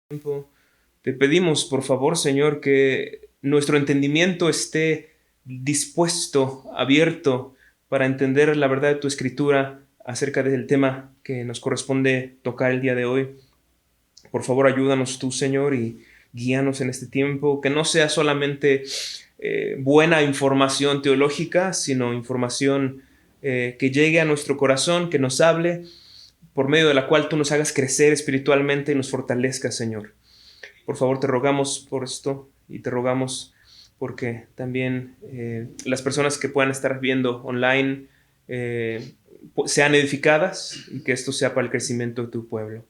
Tiempo. Te pedimos, por favor, Señor, que nuestro entendimiento esté dispuesto, abierto, para entender la verdad de tu Escritura acerca del tema que nos corresponde tocar el día de hoy. Por favor, ayúdanos tú, Señor, y guíanos en este tiempo, que no sea solamente buena información teológica, sino información que llegue a nuestro corazón, que nos hable, por medio de la cual tú nos hagas crecer espiritualmente y nos fortalezcas, Señor. Por favor, te rogamos por esto y te rogamos porque también las personas que puedan estar viendo online sean edificadas y que esto sea para el crecimiento de tu pueblo.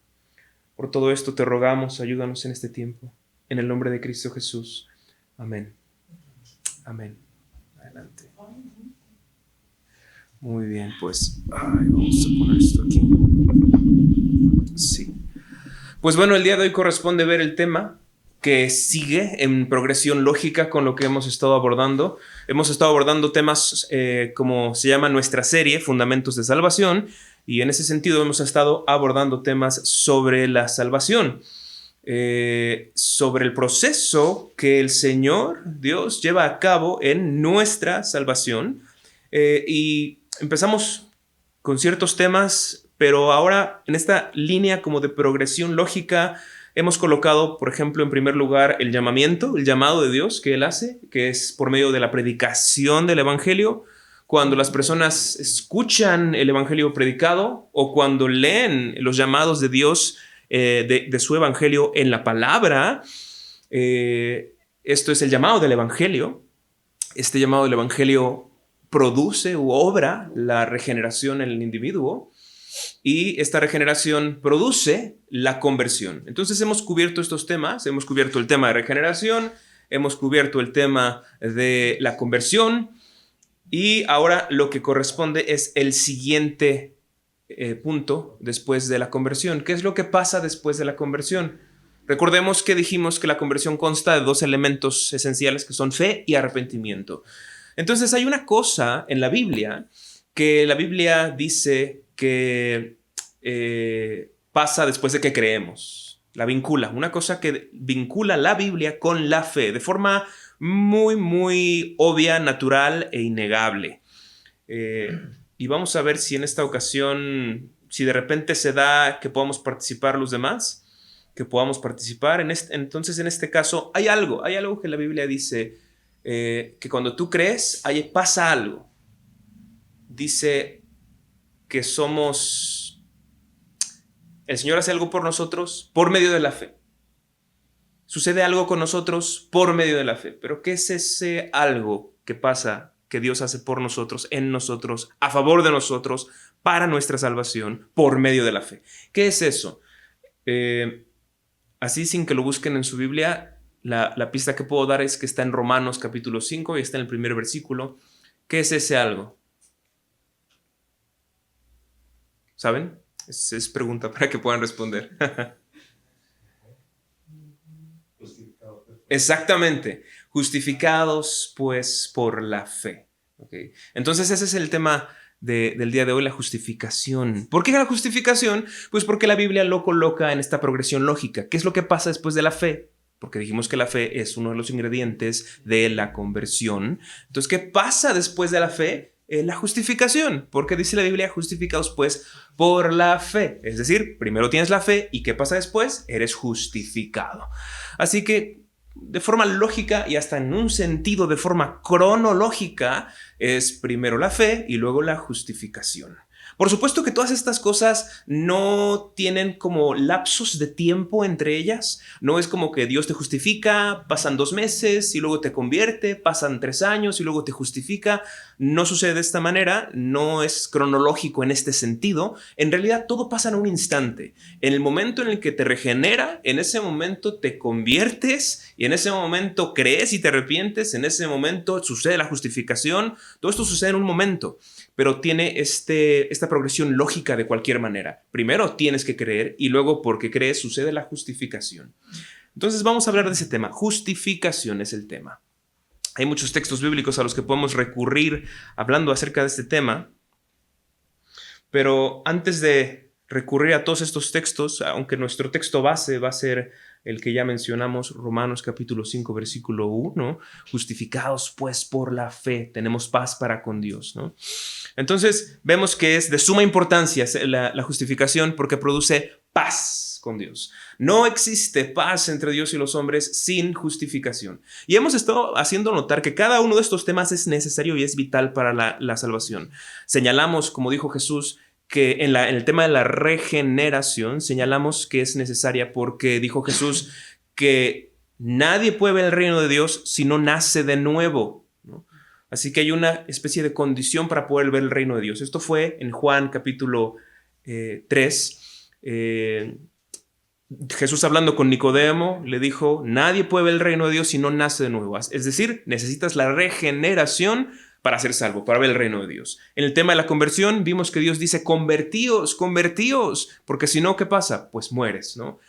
Por todo esto te rogamos, ayúdanos en este tiempo. En el nombre de Cristo Jesús. Amén. Amén. Adelante. Muy bien, pues vamos a poner esto aquí. Sí. Pues bueno, el día de hoy corresponde ver el tema que sigue en progresión lógica con lo que hemos estado abordando. Hemos estado abordando temas como se llama nuestra serie, Fundamentos de Salvación, y en ese sentido hemos estado abordando temas sobre la salvación, sobre el proceso que el Señor Dios lleva a cabo en nuestra salvación. Y empezamos con ciertos temas, pero ahora en esta línea como de progresión lógica hemos colocado, por ejemplo, en primer lugar el llamamiento, el llamado de Dios que Él hace, que es por medio de la predicación del Evangelio. Cuando las personas escuchan el Evangelio predicado o cuando leen los llamados de Dios de su Evangelio en la palabra, esto es el llamado del Evangelio. Este llamado del Evangelio produce u obra la regeneración en el individuo y esta regeneración produce la conversión. Entonces hemos cubierto estos temas, hemos cubierto el tema de regeneración, hemos cubierto el tema de la conversión y ahora lo que corresponde es el siguiente punto después de la conversión. ¿Qué es lo que pasa después de la conversión? Recordemos que dijimos que la conversión consta de dos elementos esenciales que son fe y arrepentimiento. Entonces hay una cosa en la Biblia que la Biblia dice que pasa después de que creemos. La vincula, una cosa que vincula la Biblia con la fe de forma muy, muy obvia, natural e innegable. Y vamos a ver si en esta ocasión, si de repente se da que podamos participar los demás, que podamos participar. Entonces, en este caso, hay algo que la Biblia dice, que cuando tú crees, ahí pasa algo. Dice que el Señor hace algo por nosotros por medio de la fe. Sucede algo con nosotros por medio de la fe. Pero ¿qué es ese algo que pasa, que Dios hace por nosotros, en nosotros, a favor de nosotros, para nuestra salvación, por medio de la fe? ¿Qué es eso? Así sin que lo busquen en su Biblia, la pista que puedo dar es que está en Romanos capítulo 5 y está en el primer versículo. ¿Qué es ese algo? ¿Saben? Es pregunta para que puedan responder. Exactamente. Justificados pues por la fe. ¿Okay? Entonces ese es el tema del día de hoy, la justificación. ¿Por qué la justificación? Pues porque la Biblia lo coloca en esta progresión lógica. ¿Qué es lo que pasa después de la fe? Porque dijimos que la fe es uno de los ingredientes de la conversión. Entonces, ¿qué pasa después de la fe? La justificación. Porque dice la Biblia, justificados pues por la fe. Es decir, primero tienes la fe y ¿qué pasa después? Eres justificado. Así que de forma lógica y hasta en un sentido de forma cronológica es primero la fe y luego la justificación. Por supuesto que todas estas cosas no tienen como lapsos de tiempo entre ellas. No es como que Dios te justifica, pasan 2 meses y luego te convierte, pasan 3 años y luego te justifica. No sucede de esta manera, no es cronológico en este sentido. En realidad todo pasa en un instante. En el momento en el que te regenera, en ese momento te conviertes y en ese momento crees y te arrepientes, en ese momento sucede la justificación. Todo esto sucede en un momento, pero tiene esta progresión lógica de cualquier manera. Primero tienes que creer y luego porque crees sucede la justificación. Entonces vamos a hablar de ese tema. Justificación es el tema. Hay muchos textos bíblicos a los que podemos recurrir hablando acerca de este tema, pero antes de recurrir a todos estos textos, aunque nuestro texto base va a ser el que ya mencionamos, Romanos capítulo 5, versículo 1, justificados pues por la fe, tenemos paz para con Dios, ¿no? Entonces vemos que es de suma importancia la justificación porque produce paz con Dios. No existe paz entre Dios y los hombres sin justificación. Y hemos estado haciendo notar que cada uno de estos temas es necesario y es vital para la salvación. Señalamos, como dijo Jesús, que en el tema de la regeneración, señalamos que es necesaria porque dijo Jesús que nadie puede ver el reino de Dios si no nace de nuevo, ¿no? Así que hay una especie de condición para poder ver el reino de Dios. Esto fue en Juan capítulo 3. Jesús, hablando con Nicodemo, le dijo: nadie puede ver el reino de Dios si no nace de nuevo. Es decir, necesitas la regeneración para ser salvo, para ver el reino de Dios. En el tema de la conversión vimos que Dios dice: convertíos, convertíos, porque si no, ¿qué pasa? Pues mueres, ¿no?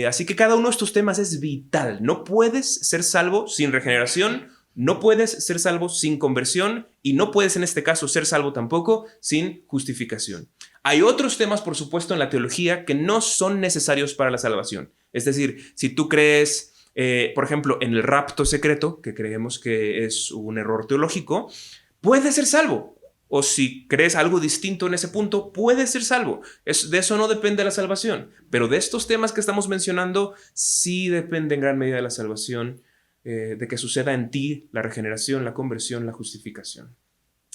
Así que cada uno de estos temas es vital. No puedes ser salvo sin regeneración, no puedes ser salvo sin conversión y no puedes en este caso ser salvo tampoco sin justificación. Hay otros temas, por supuesto, en la teología que no son necesarios para la salvación. Es decir, si tú crees, por ejemplo, en el rapto secreto, que creemos que es un error teológico, puedes ser salvo. O si crees algo distinto en ese punto, puedes ser salvo. De eso no depende la salvación. Pero de estos temas que estamos mencionando, sí depende en gran medida de la salvación, de que suceda en ti la regeneración, la conversión, la justificación.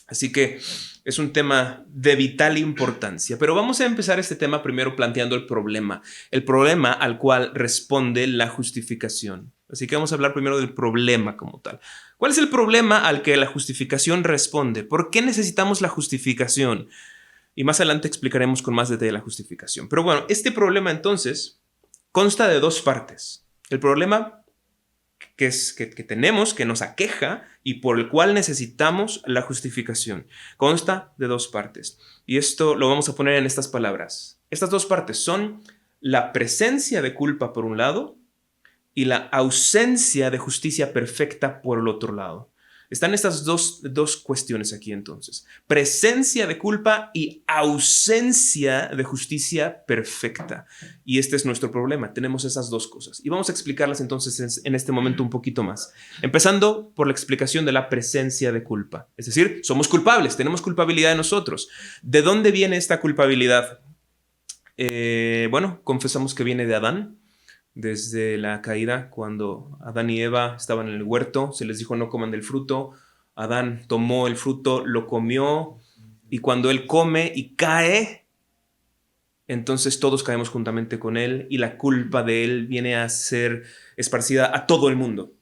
Así que es un tema de vital importancia. Pero vamos a empezar este tema primero planteando el problema al cual responde la justificación. Así que vamos a hablar primero del problema como tal. ¿Cuál es el problema al que la justificación responde? ¿Por qué necesitamos la justificación? Y más adelante explicaremos con más detalle la justificación. Pero bueno, este problema entonces consta de dos partes. El problema que tenemos, que nos aqueja y por el cual necesitamos la justificación, consta de dos partes. Y esto lo vamos a poner en estas palabras. Estas dos partes son la presencia de culpa por un lado y la ausencia de justicia perfecta por el otro lado. Están estas dos cuestiones aquí entonces. Presencia de culpa y ausencia de justicia perfecta. Y este es nuestro problema. Tenemos esas dos cosas. Y vamos a explicarlas entonces en este momento un poquito más. Empezando por la explicación de la presencia de culpa. Es decir, somos culpables, tenemos culpabilidad en nosotros. ¿De dónde viene esta culpabilidad? Bueno, confesamos que viene de Adán. Desde la caída, cuando Adán y Eva estaban en el huerto, se les dijo: no coman del fruto. Adán tomó el fruto, lo comió, y cuando él come y cae, entonces todos caemos juntamente con él, y la culpa de él viene a ser esparcida a todo el mundo.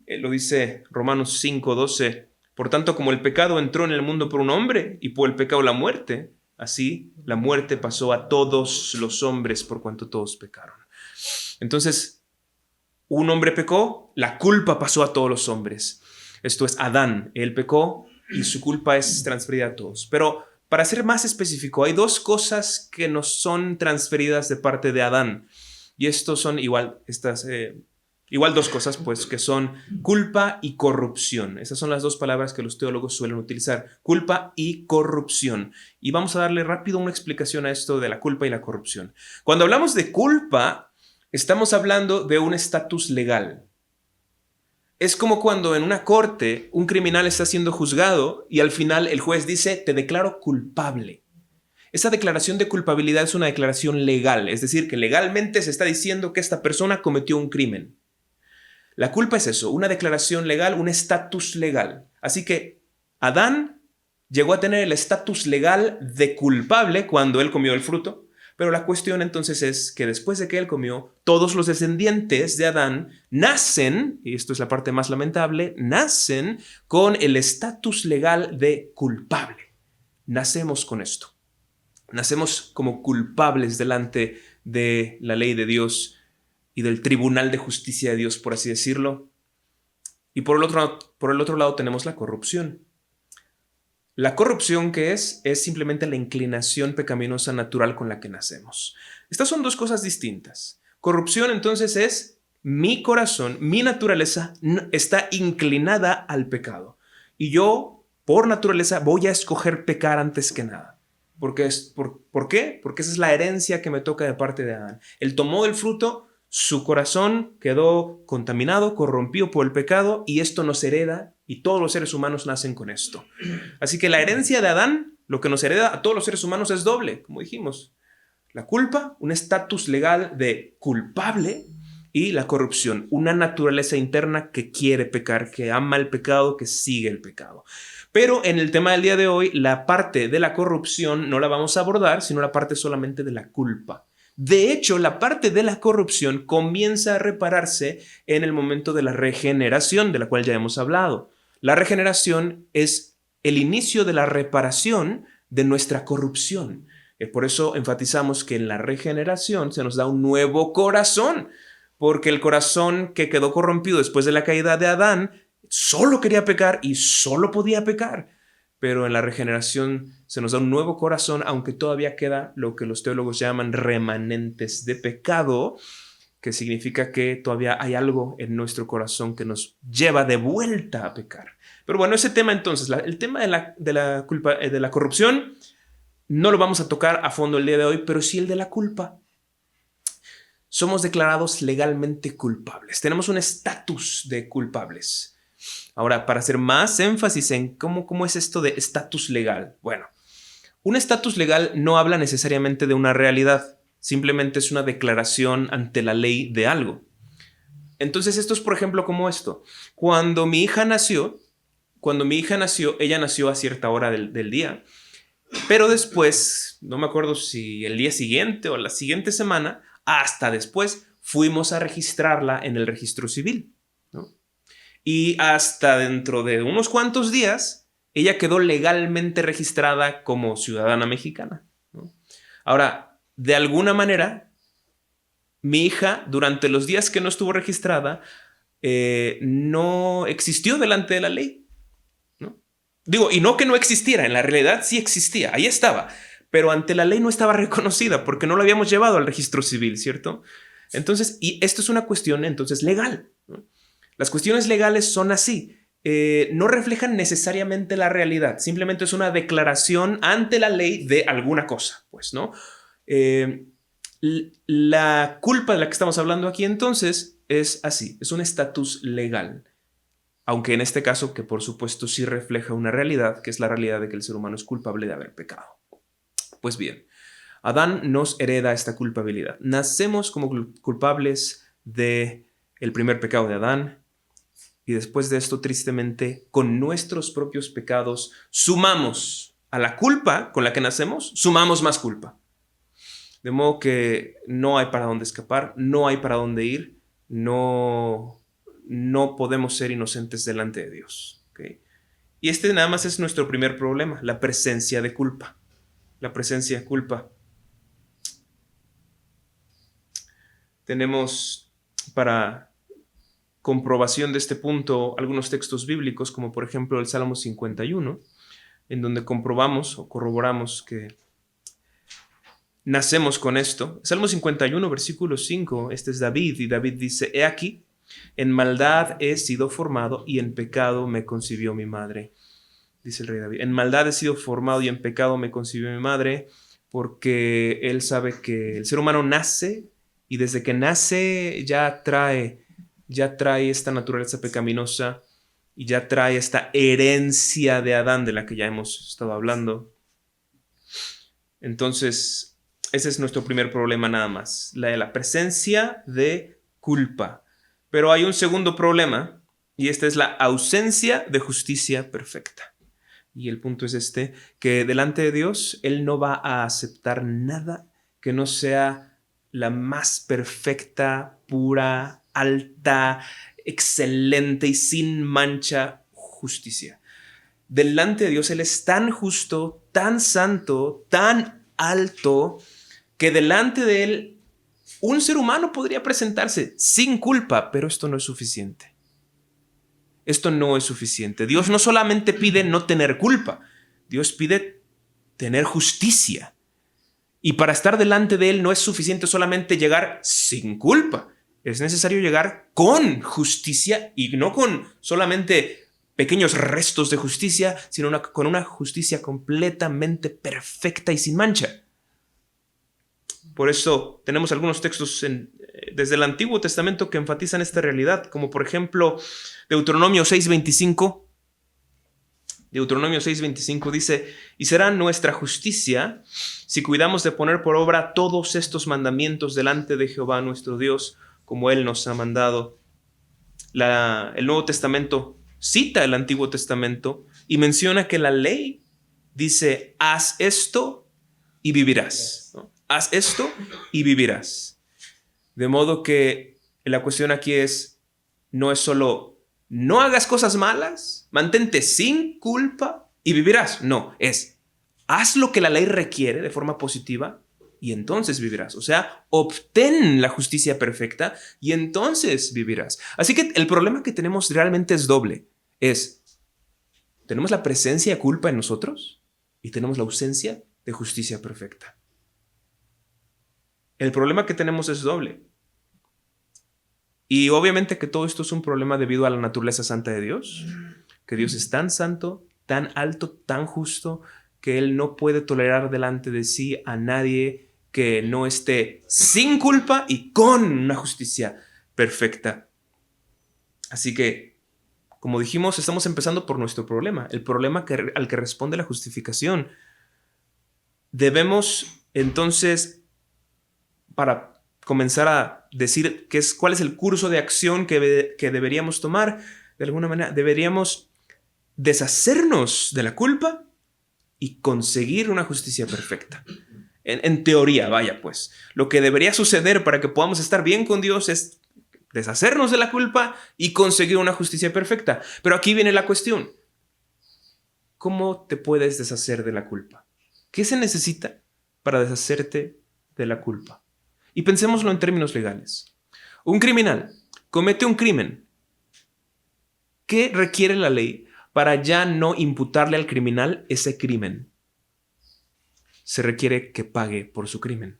Lo dice Romanos 5:12. Por tanto, como el pecado entró en el mundo por un hombre, y por el pecado la muerte, así la muerte pasó a todos los hombres por cuanto todos pecaron. Entonces, un hombre pecó, la culpa pasó a todos los hombres. Esto es Adán. Él pecó y su culpa es transferida a todos. Pero para ser más específico, hay dos cosas que nos son transferidas de parte de Adán. Y estos son igual dos cosas, pues, que son culpa y corrupción. Esas son las dos palabras que los teólogos suelen utilizar: culpa y corrupción. Y vamos a darle rápido una explicación a esto de la culpa y la corrupción. Cuando hablamos de culpa, estamos hablando de un estatus legal. Es como cuando en una corte un criminal está siendo juzgado y al final el juez dice: te declaro culpable. Esa declaración de culpabilidad es una declaración legal, es decir, que legalmente se está diciendo que esta persona cometió un crimen. La culpa es eso, una declaración legal, un estatus legal. Así que Adán llegó a tener el estatus legal de culpable cuando él comió el fruto. Pero la cuestión entonces es que después de que él comió, todos los descendientes de Adán nacen, y esto es la parte más lamentable, nacen con el estatus legal de culpable. Nacemos con esto. Nacemos como culpables delante de la ley de Dios y del tribunal de justicia de Dios, por así decirlo. Y por el otro lado tenemos la corrupción. La corrupción, ¿qué es? Es simplemente la inclinación pecaminosa natural con la que nacemos. Estas son dos cosas distintas. Corrupción, entonces, es mi corazón, mi naturaleza está inclinada al pecado. Y yo, por naturaleza, voy a escoger pecar antes que nada. ¿Por qué? Porque esa es la herencia que me toca de parte de Adán. Él tomó el fruto, Su corazón quedó contaminado, corrompido por el pecado, y esto nos hereda, y todos los seres humanos nacen con esto. Así que la herencia de Adán, lo que nos hereda a todos los seres humanos es doble, como dijimos. La culpa, un estatus legal de culpable, y la corrupción, una naturaleza interna que quiere pecar, que ama el pecado, que sigue el pecado. Pero en el tema del día de hoy, la parte de la corrupción no la vamos a abordar, sino la parte solamente de la culpa. De hecho, la parte de la corrupción comienza a repararse en el momento de la regeneración, de la cual ya hemos hablado. La regeneración es el inicio de la reparación de nuestra corrupción. Por eso enfatizamos que en la regeneración se nos da un nuevo corazón, porque el corazón que quedó corrompido después de la caída de Adán solo quería pecar y solo podía pecar. Pero en la regeneración se nos da un nuevo corazón, aunque todavía queda lo que los teólogos llaman remanentes de pecado, que significa que todavía hay algo en nuestro corazón que nos lleva de vuelta a pecar. Pero bueno, ese tema entonces, el tema de la culpa, de la corrupción, no lo vamos a tocar a fondo el día de hoy, pero sí el de la culpa. Somos declarados legalmente culpables. Tenemos un estatus de culpables. Ahora, para hacer más énfasis en cómo es esto de estatus legal. Bueno, un estatus legal no habla necesariamente de una realidad. Simplemente es una declaración ante la ley de algo. Entonces, esto es, por ejemplo, como esto. Cuando mi hija nació, ella nació a cierta hora del día. Pero después, no me acuerdo si el día siguiente o la siguiente semana, hasta después fuimos a registrarla en el registro civil, ¿no? Y hasta dentro de unos cuantos días, ella quedó legalmente registrada como ciudadana mexicana, ¿no? Ahora, de alguna manera, mi hija, durante los días que no estuvo registrada, no existió delante de la ley, ¿no? Digo, y no que no existiera, en la realidad sí existía, ahí estaba. Pero ante la ley no estaba reconocida porque no la habíamos llevado al registro civil, ¿cierto? Entonces, y esto es una cuestión entonces legal, ¿no? Las cuestiones legales son así, no reflejan necesariamente la realidad, simplemente es una declaración ante la ley de alguna cosa, pues, ¿no? La culpa de la que estamos hablando aquí entonces es así, es un estatus legal. Aunque en este caso, que por supuesto sí refleja una realidad, que es la realidad de que el ser humano es culpable de haber pecado. Pues bien, Adán nos hereda esta culpabilidad. Nacemos como culpables del primer pecado de Adán y después de esto, tristemente, con nuestros propios pecados, sumamos a la culpa con la que nacemos, sumamos más culpa. De modo que no hay para dónde escapar, no hay para dónde ir, no podemos ser inocentes delante de Dios, ¿okay? Y este nada más es nuestro primer problema, la presencia de culpa. La presencia de culpa. Tenemos para comprobación de este punto algunos textos bíblicos, como por ejemplo el Salmo 51, en donde comprobamos o corroboramos que nacemos con esto. Salmo 51, versículo 5, este es David, y David dice: He aquí, en maldad he sido formado y en pecado me concibió mi madre. Dice el rey David: en maldad he sido formado y en pecado me concibió mi madre, porque él sabe que el ser humano nace y desde que nace ya trae esta naturaleza pecaminosa y ya trae esta herencia de Adán de la que ya hemos estado hablando. Entonces, ese es nuestro primer problema nada más, la presencia de culpa. Pero hay un segundo problema y esta es la ausencia de justicia perfecta. Y el punto es este, que delante de Dios, Él no va a aceptar nada que no sea la más perfecta, pura, alta, excelente y sin mancha justicia. Delante de Dios, Él es tan justo, tan santo, tan alto, que delante de Él, un ser humano podría presentarse sin culpa, pero esto no es suficiente. Esto no es suficiente. Dios no solamente pide no tener culpa, Dios pide tener justicia. Y para estar delante de Él no es suficiente solamente llegar sin culpa. Es necesario llegar con justicia y no con solamente pequeños restos de justicia, sino con una justicia completamente perfecta y sin mancha. Por eso tenemos algunos textos desde el Antiguo Testamento que enfatizan esta realidad, como por ejemplo Deuteronomio 6:25. Deuteronomio 6:25 dice: y será nuestra justicia si cuidamos de poner por obra todos estos mandamientos delante de Jehová nuestro Dios, como Él nos ha mandado. El Nuevo Testamento cita el Antiguo Testamento y menciona que la ley dice: haz esto y vivirás, ¿no? Haz esto y vivirás. De modo que la cuestión aquí no es solo no hagas cosas malas, mantente sin culpa y vivirás. No, haz lo que la ley requiere de forma positiva y entonces vivirás. O sea, obtén la justicia perfecta y entonces vivirás. Así que el problema que tenemos realmente es doble. Tenemos la presencia de culpa en nosotros y tenemos la ausencia de justicia perfecta. El problema que tenemos es doble. Y obviamente que todo esto es un problema debido a la naturaleza santa de Dios, que Dios es tan santo, tan alto, tan justo, que Él no puede tolerar delante de sí a nadie que no esté sin culpa y con una justicia perfecta. Así que, como dijimos, estamos empezando por nuestro problema, el problema al que responde la justificación. Debemos, entonces, para comenzar a decir cuál es el curso de acción que deberíamos tomar, de alguna manera, deberíamos deshacernos de la culpa y conseguir una justicia perfecta. En teoría, vaya pues, lo que debería suceder para que podamos estar bien con Dios es deshacernos de la culpa y conseguir una justicia perfecta. Pero aquí viene la cuestión. ¿Cómo te puedes deshacer de la culpa? ¿Qué se necesita para deshacerte de la culpa? Y pensémoslo en términos legales. Un criminal comete un crimen. ¿Qué requiere la ley para ya no imputarle al criminal ese crimen? Se requiere que pague por su crimen.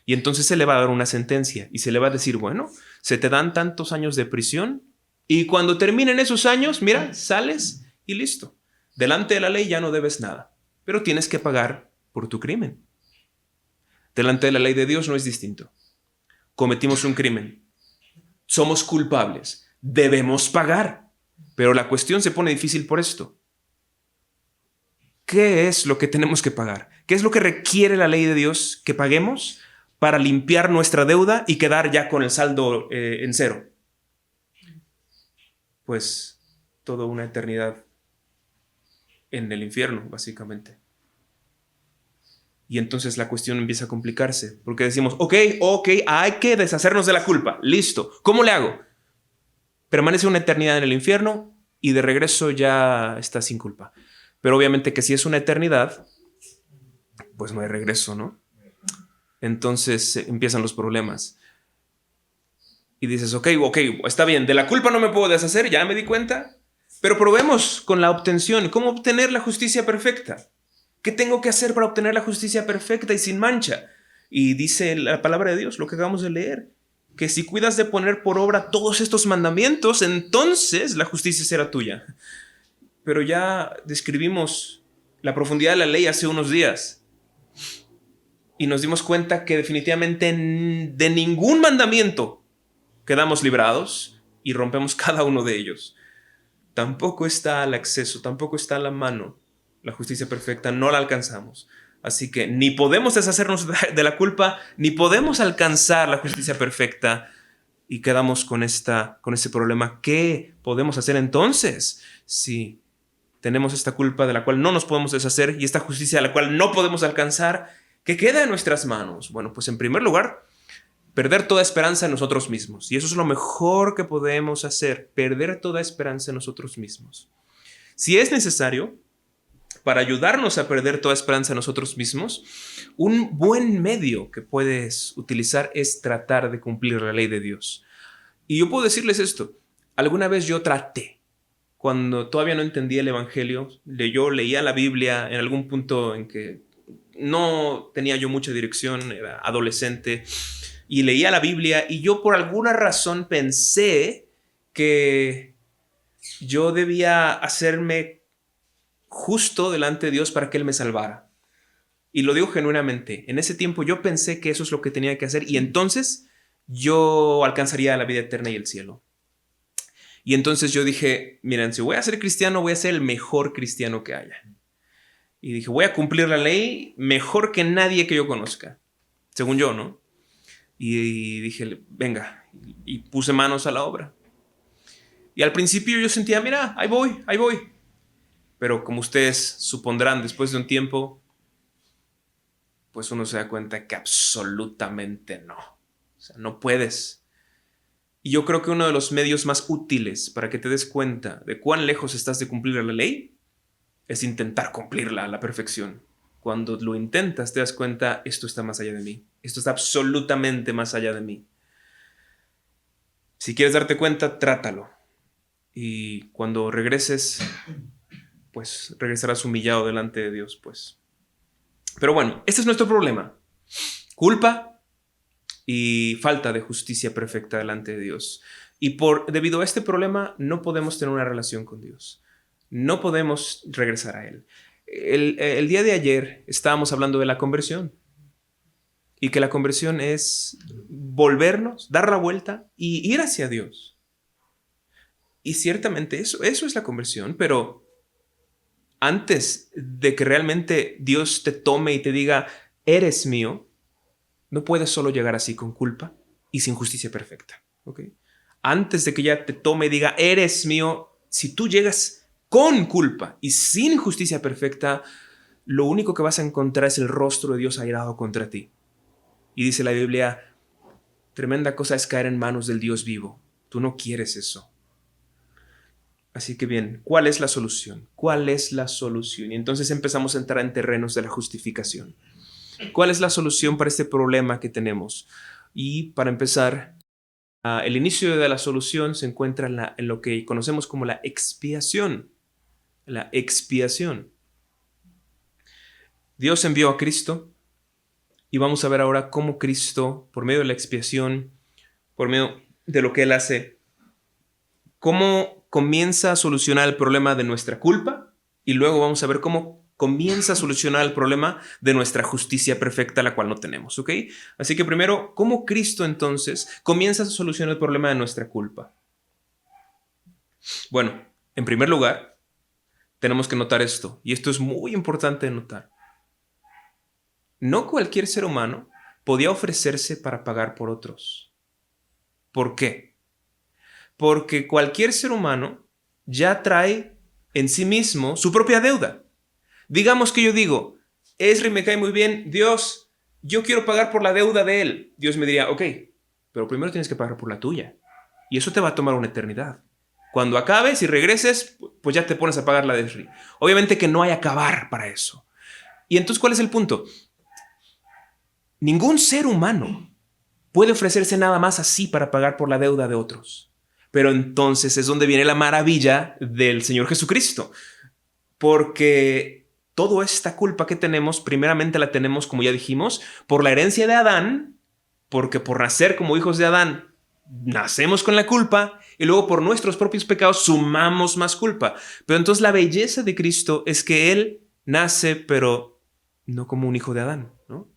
Y entonces se le va a dar una sentencia y se le va a decir, bueno, se te dan tantos años de prisión y cuando terminen esos años, mira, sales y listo. Delante de la ley ya no debes nada, pero tienes que pagar por tu crimen. Delante de la ley de Dios no es distinto. Cometimos un crimen. Somos culpables. Debemos pagar. Pero la cuestión se pone difícil por esto. ¿Qué es lo que tenemos que pagar? ¿Qué es lo que requiere la ley de Dios que paguemos para limpiar nuestra deuda y quedar ya con el saldo en cero? Pues toda una eternidad en el infierno, básicamente. Y entonces la cuestión empieza a complicarse, porque decimos, ok, hay que deshacernos de la culpa, listo, ¿cómo le hago? Permanece una eternidad en el infierno y de regreso ya está sin culpa. Pero obviamente que si es una eternidad, pues no hay regreso, ¿no? Entonces empiezan los problemas. Y dices, ok, está bien, de la culpa no me puedo deshacer, ya me di cuenta, pero probemos con la obtención, ¿cómo obtener la justicia perfecta? ¿Qué tengo que hacer para obtener la justicia perfecta y sin mancha? Y dice la palabra de Dios, lo que acabamos de leer, que si cuidas de poner por obra todos estos mandamientos, entonces la justicia será tuya. Pero ya describimos la profundidad de la ley hace unos días y nos dimos cuenta que definitivamente de ningún mandamiento quedamos librados y rompemos cada uno de ellos. Tampoco está al acceso, tampoco está a la mano. La justicia perfecta no la alcanzamos. Así que ni podemos deshacernos de la culpa, ni podemos alcanzar la justicia perfecta y quedamos con este problema. ¿Qué podemos hacer entonces si tenemos esta culpa de la cual no nos podemos deshacer y esta justicia de la cual no podemos alcanzar? ¿Qué queda en nuestras manos? Bueno, pues en primer lugar, perder toda esperanza en nosotros mismos. Y eso es lo mejor que podemos hacer, perder toda esperanza en nosotros mismos. Si es necesario, para ayudarnos a perder toda esperanza en nosotros mismos, un buen medio que puedes utilizar es tratar de cumplir la ley de Dios. Y yo puedo decirles esto. Alguna vez yo traté, cuando todavía no entendía el Evangelio, yo leía la Biblia en algún punto en que no tenía yo mucha dirección, era adolescente, y leía la Biblia y yo por alguna razón pensé que yo debía hacerme justo delante de Dios para que Él me salvara. Y lo digo genuinamente. En ese tiempo yo pensé que eso es lo que tenía que hacer y entonces yo alcanzaría la vida eterna y el cielo. Y entonces yo dije, miren, si voy a ser cristiano, voy a ser el mejor cristiano que haya. Y dije, voy a cumplir la ley mejor que nadie que yo conozca, según yo, ¿no? Y dije, venga, y puse manos a la obra. Y al principio yo sentía, mira, ahí voy. Pero como ustedes supondrán, después de un tiempo, pues uno se da cuenta que absolutamente no. O sea, no puedes. Y yo creo que uno de los medios más útiles para que te des cuenta de cuán lejos estás de cumplir la ley es intentar cumplirla a la perfección. Cuando lo intentas, te das cuenta, esto está más allá de mí. Esto está absolutamente más allá de mí. Si quieres darte cuenta, trátalo. Y cuando regreses, pues regresarás humillado delante de Dios, pues. Pero bueno, este es nuestro problema. Culpa y falta de justicia perfecta delante de Dios. Y debido a este problema, no podemos tener una relación con Dios. No podemos regresar a Él. El día de ayer estábamos hablando de la conversión. Y que la conversión es volvernos, dar la vuelta y ir hacia Dios. Y ciertamente eso es la conversión, pero antes de que realmente Dios te tome y te diga, eres mío, no puedes solo llegar así con culpa y sin justicia perfecta. ¿Okay? Antes de que ya te tome y diga, eres mío, si tú llegas con culpa y sin justicia perfecta, lo único que vas a encontrar es el rostro de Dios airado contra ti. Y dice la Biblia, tremenda cosa es caer en manos del Dios vivo. Tú no quieres eso. Así que bien, ¿cuál es la solución? ¿Cuál es la solución? Y entonces empezamos a entrar en terrenos de la justificación. ¿Cuál es la solución para este problema que tenemos? Y para empezar, el inicio de la solución se encuentra en lo que conocemos como la expiación. La expiación. Dios envió a Cristo y vamos a ver ahora cómo Cristo, por medio de la expiación, por medio de lo que Él hace, cómo comienza a solucionar el problema de nuestra culpa y luego vamos a ver cómo comienza a solucionar el problema de nuestra justicia perfecta, la cual no tenemos, ¿ok? Así que primero, ¿cómo Cristo entonces comienza a solucionar el problema de nuestra culpa? Bueno, en primer lugar, tenemos que notar esto, y esto es muy importante de notar. No cualquier ser humano podía ofrecerse para pagar por otros. ¿Por qué? Porque cualquier ser humano ya trae en sí mismo su propia deuda. Digamos que yo digo, Esri me cae muy bien, Dios, yo quiero pagar por la deuda de él. Dios me diría, ok, pero primero tienes que pagar por la tuya. Y eso te va a tomar una eternidad. Cuando acabes y regreses, pues ya te pones a pagar la de Esri. Obviamente que no hay acabar para eso. Y entonces, ¿cuál es el punto? Ningún ser humano puede ofrecerse nada más así para pagar por la deuda de otros. Pero entonces es donde viene la maravilla del Señor Jesucristo. Porque toda esta culpa que tenemos, primeramente la tenemos, como ya dijimos, por la herencia de Adán, porque por nacer como hijos de Adán, nacemos con la culpa, y luego por nuestros propios pecados sumamos más culpa. Pero entonces la belleza de Cristo es que Él nace, pero no como un hijo de Adán, ¿no?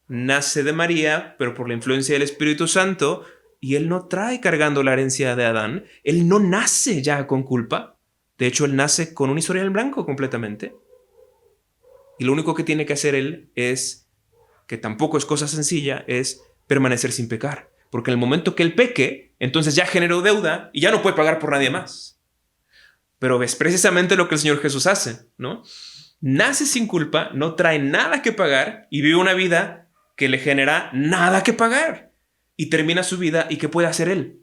Nace de María, pero por la influencia del Espíritu Santo, y Él no trae cargando la herencia de Adán. Él no nace ya con culpa. De hecho, Él nace con un historial en blanco completamente. Y lo único que tiene que hacer Él es, que tampoco es cosa sencilla, es permanecer sin pecar. Porque en el momento que Él peque, entonces ya generó deuda y ya no puede pagar por nadie más. Pero es precisamente lo que el Señor Jesús hace, ¿no? Nace sin culpa, no trae nada que pagar y vive una vida que le genera nada que pagar. Y termina su vida, ¿y qué puede hacer Él?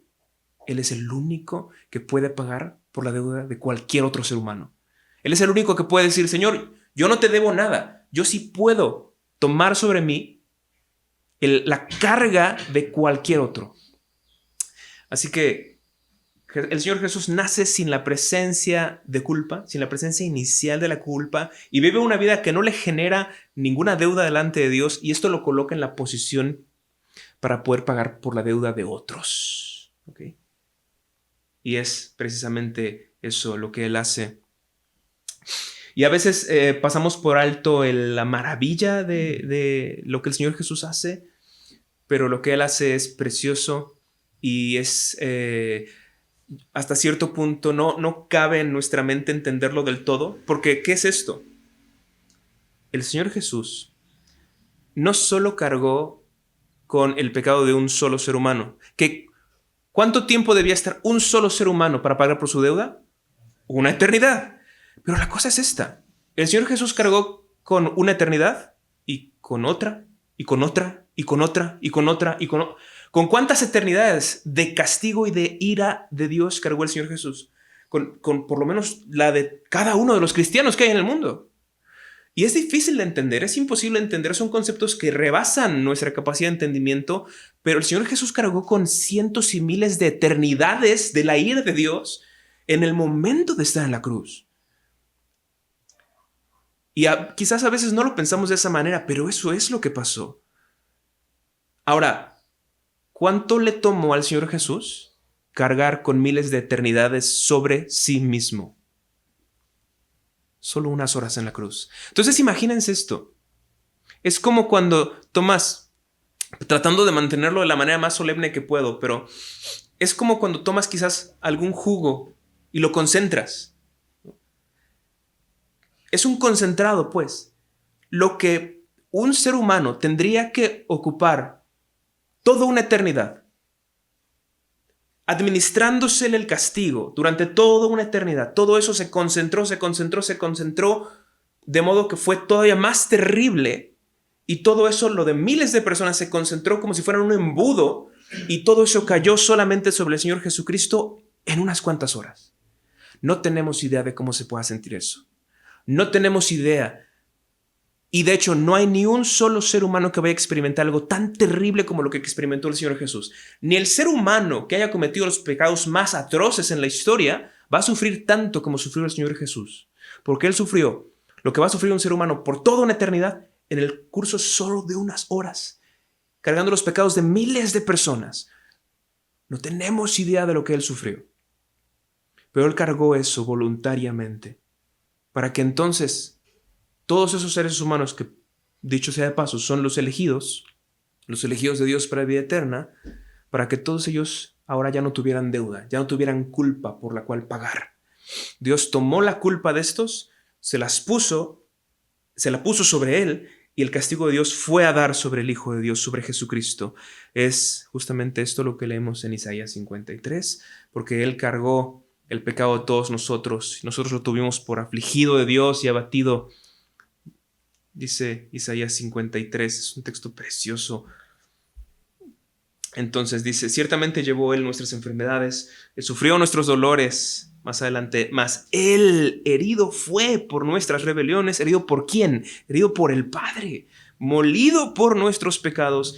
Él es el único que puede pagar por la deuda de cualquier otro ser humano. Él es el único que puede decir, Señor, yo no te debo nada. Yo sí puedo tomar sobre mí la carga de cualquier otro. Así que el Señor Jesús nace sin la presencia de culpa, sin la presencia inicial de la culpa, y vive una vida que no le genera ninguna deuda delante de Dios, y esto lo coloca en la posición para poder pagar por la deuda de otros. ¿Okay? Y es precisamente eso lo que Él hace. Y a veces pasamos por alto la maravilla de lo que el Señor Jesús hace, pero lo que Él hace es precioso y es hasta cierto punto no cabe en nuestra mente entenderlo del todo, porque ¿qué es esto? El Señor Jesús no solo cargó con el pecado de un solo ser humano, que ¿cuánto tiempo debía estar un solo ser humano para pagar por su deuda? Una eternidad. Pero la cosa es esta. El Señor Jesús cargó con una eternidad y con otra, y con otra, y con otra, y con otra, y con... ¿Con cuántas eternidades de castigo y de ira de Dios cargó el Señor Jesús? Con por lo menos la de cada uno de los cristianos que hay en el mundo. Y es difícil de entender, es imposible de entender, son conceptos que rebasan nuestra capacidad de entendimiento, pero el Señor Jesús cargó con cientos y miles de eternidades de la ira de Dios en el momento de estar en la cruz. Y quizás a veces no lo pensamos de esa manera, pero eso es lo que pasó. Ahora, ¿cuánto le tomó al Señor Jesús cargar con miles de eternidades sobre sí mismo? Solo unas horas en la cruz. Entonces imagínense esto. Es como cuando tomas, tratando de mantenerlo de la manera más solemne que puedo, pero es como cuando tomas quizás algún jugo y lo concentras. Es un concentrado, pues. Lo que un ser humano tendría que ocupar toda una eternidad, administrándosele el castigo durante toda una eternidad. Todo eso se concentró, de modo que fue todavía más terrible. Y todo eso, lo de miles de personas, se concentró como si fueran un embudo. Y todo eso cayó solamente sobre el Señor Jesucristo en unas cuantas horas. No tenemos idea de cómo se pueda sentir eso. No tenemos idea. Y de hecho, no hay ni un solo ser humano que vaya a experimentar algo tan terrible como lo que experimentó el Señor Jesús. Ni el ser humano que haya cometido los pecados más atroces en la historia va a sufrir tanto como sufrió el Señor Jesús. Porque Él sufrió lo que va a sufrir un ser humano por toda una eternidad en el curso solo de unas horas, cargando los pecados de miles de personas. No tenemos idea de lo que Él sufrió. Pero Él cargó eso voluntariamente, para que entonces todos esos seres humanos que, dicho sea de paso, son los elegidos de Dios para la vida eterna, para que todos ellos ahora ya no tuvieran deuda, ya no tuvieran culpa por la cual pagar. Dios tomó la culpa de estos, se la puso sobre Él, y el castigo de Dios fue a dar sobre el Hijo de Dios, sobre Jesucristo. Es justamente esto lo que leemos en Isaías 53, porque Él cargó el pecado de todos nosotros. Nosotros lo tuvimos por afligido de Dios y abatido. Dice Isaías 53, es un texto precioso. Entonces dice, ciertamente llevó Él nuestras enfermedades, Él sufrió nuestros dolores. Más adelante, mas Él herido fue por nuestras rebeliones. ¿Herido por quién? Herido por el Padre, molido por nuestros pecados.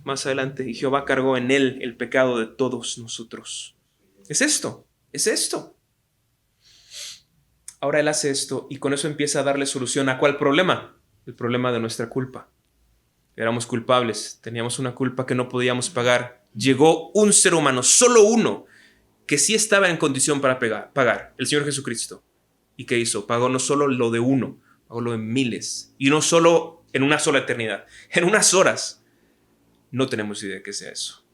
Más adelante, y Jehová cargó en Él el pecado de todos nosotros. Es esto. Ahora Él hace esto y con eso empieza a darle solución ¿a cuál problema? El problema de nuestra culpa. Éramos culpables, teníamos una culpa que no podíamos pagar. Llegó un ser humano, solo uno, que sí estaba en condición para pagar, el Señor Jesucristo. ¿Y qué hizo? Pagó no solo lo de uno, pagó lo de miles. Y no solo en una sola eternidad, en unas horas. No tenemos idea de qué sea eso.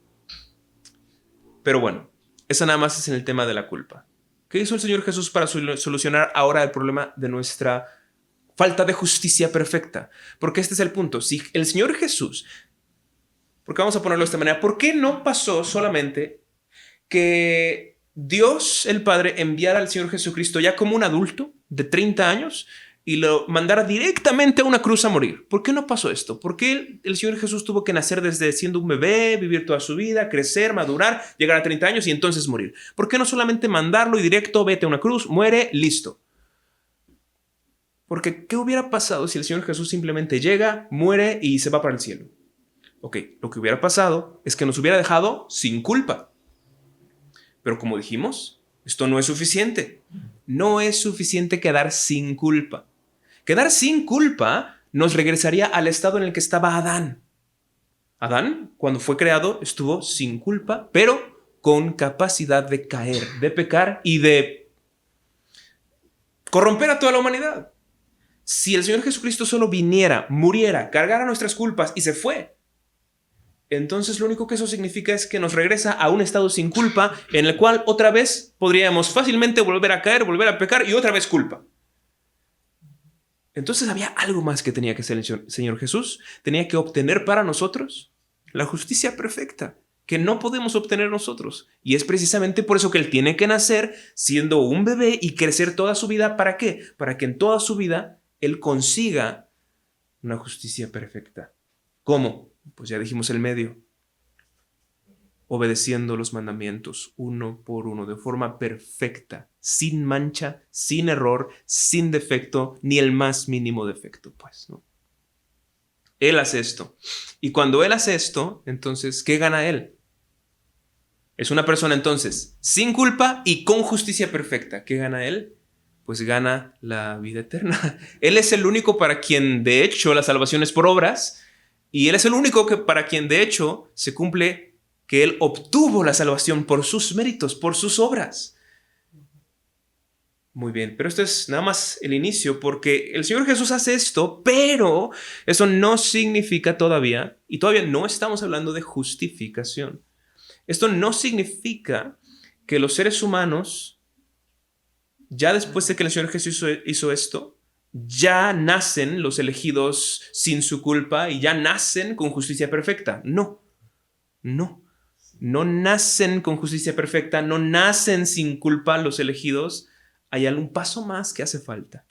Pero bueno, esa nada más es en el tema de la culpa. ¿Qué hizo el Señor Jesús para solucionar ahora el problema de nuestra falta de justicia perfecta? Porque este es el punto. Si el Señor Jesús, porque vamos a ponerlo de esta manera, ¿por qué no pasó solamente que Dios el Padre enviara al Señor Jesucristo ya como un adulto de 30 años y lo mandara directamente a una cruz a morir? ¿Por qué no pasó esto? ¿Por qué el Señor Jesús tuvo que nacer desde siendo un bebé, vivir toda su vida, crecer, madurar, llegar a 30 años y entonces morir? ¿Por qué no solamente mandarlo y directo, vete a una cruz, muere, listo? Porque ¿qué hubiera pasado si el Señor Jesús simplemente llega, muere y se va para el cielo? Ok, lo que hubiera pasado es que nos hubiera dejado sin culpa. Pero como dijimos, esto no es suficiente. No es suficiente quedar sin culpa. Quedar sin culpa nos regresaría al estado en el que estaba Adán. Adán, cuando fue creado, estuvo sin culpa, pero con capacidad de caer, de pecar y de corromper a toda la humanidad. Si el Señor Jesucristo solo viniera, muriera, cargara nuestras culpas y se fue, entonces lo único que eso significa es que nos regresa a un estado sin culpa en el cual otra vez podríamos fácilmente volver a caer, volver a pecar y otra vez culpa. Entonces había algo más que tenía que hacer el Señor Jesús. Tenía que obtener para nosotros la justicia perfecta que no podemos obtener nosotros. Y es precisamente por eso que Él tiene que nacer siendo un bebé y crecer toda su vida. ¿Para qué? Para que en toda su vida Él consiga una justicia perfecta. ¿Cómo? Pues ya dijimos el medio. Obedeciendo los mandamientos uno por uno, de forma perfecta, sin mancha, sin error, sin defecto, ni el más mínimo defecto, pues, ¿no? Él hace esto. Y cuando Él hace esto, entonces, ¿qué gana Él? Es una persona, entonces, sin culpa y con justicia perfecta. ¿Qué gana Él? Pues gana la vida eterna. Él es el único para quien, de hecho, la salvación es por obras, y Él es el único para quien, de hecho, se cumple que Él obtuvo la salvación por sus méritos, por sus obras. Muy bien, pero esto es nada más el inicio, porque el Señor Jesús hace esto, pero eso no significa todavía, y todavía no estamos hablando de justificación. Esto no significa que los seres humanos, ya después de que el Señor Jesús hizo esto, ya nacen los elegidos sin su culpa y ya nacen con justicia perfecta. No, no. No nacen con justicia perfecta, no nacen sin culpa los elegidos. Hay algún paso más que hace falta.